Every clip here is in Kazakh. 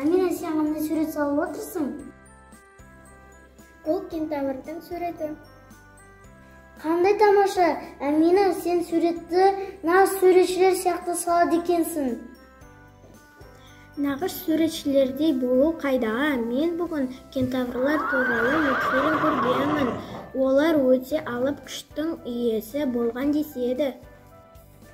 Амина, сен қандай сурет салып отырсың? Бұл кентаврдың суреті. Қандай тамаша. Амина, сен суретті нағыз суретшілер сияқты салады екенсің. Нағыз суретшілердей болу қайда? Мен бүгін кентаврлар туралы мультфильм көргенмін. Олар өте алып күштің иесі болған деседі.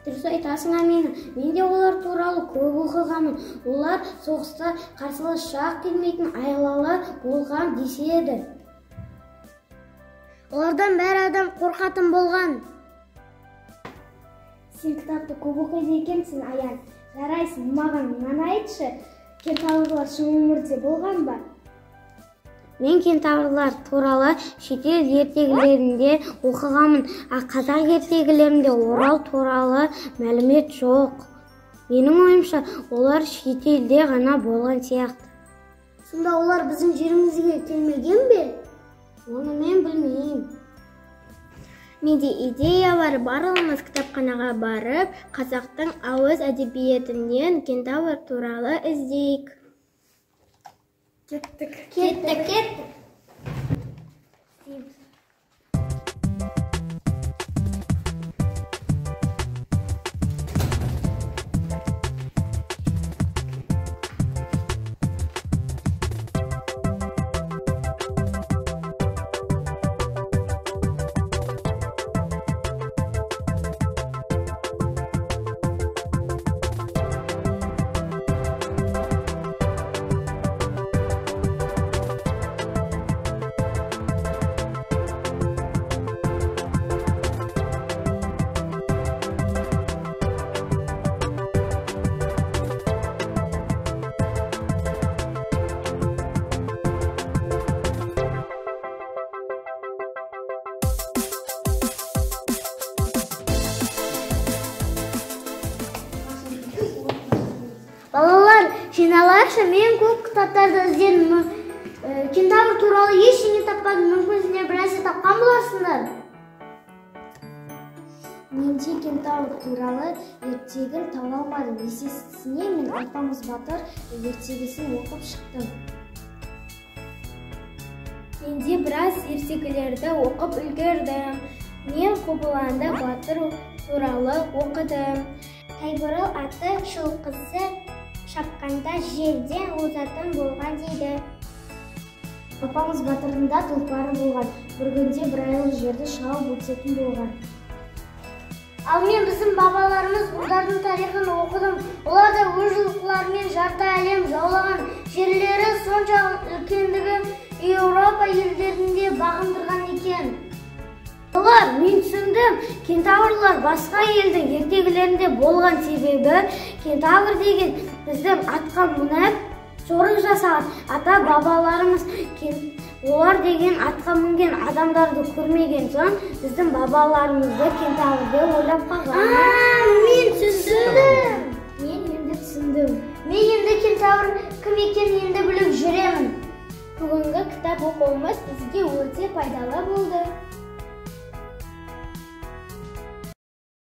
Дұрыс айтасың, Амина. Мен де олар туралы көп оқығанмын. Олар соғыста қарсылас жақ келмейтін айлалы болған деседі. Олардан бәрі адам қорқатын болған. Сен кітапты көп оқиды екенсің, Аян. Жарайсың, маған мынаны айтшы. Кентаврлар шын өмірде болған ба? Мен кентаврлар туралы шетел ертегілерінде оқығанмын, қазақ ертегілерінде Орал туралы мәлімет жоқ. Менің ойымша, олар шетелде ғана болған сияқты. Сонда олар біздің жерімізге келмеген бе? Оны мен білмеймін. Менде идея бар, барлығымыз кітапханаға барып, қазақтың ауыз әдебиетінен кентавр туралы іздейік. Кеттік. Балалар, жиналайықшы, мен көп кітаптарды іздедім. Кентавр туралы ештеңе таппадым. Мүмкін сендер бір нәрсе тапқан боларсыңдар. Менде кентавр туралы ертегін таба алмадым. Есесіне мен Алпамыс батыр ертегісін оқып шықтым. Менде біраз ертегілерді оқып үлгердім. Мен Қобыланды батыр туралы оқыдым. Тайбурыл аты шылқысы шапқанда жерден озатын болған дейді. Алпамыс батырдың да тұлпары болған. Бір күнде бір айлық жерді шауып өтетін болған. Ал мен біздің бабаларымыз олардың тарихын оқыдым. Олар да өз жылқыларымен жарты әлем жаулаған. Жерлері сонша үлкендігі Еуропа елдерінде бағындырған екен. Олар, мен түсіндім, кентаврлар басқа елдің ертегілерінде болған себебі, кентавр деген біздің атқа мініп жорық жасаған ата бабаларымыз. Олар деген атқа мінген адамдарды көрмеген соң, біздің бабаларымызды кентаврды ойлап қалған. Мен түсіндім. Мен енді түсіндім. Мен енді кентавр кім екенін енді біліп жүремін. Бүгінгі кітап оқуымыз бізге өте пайдалы болды.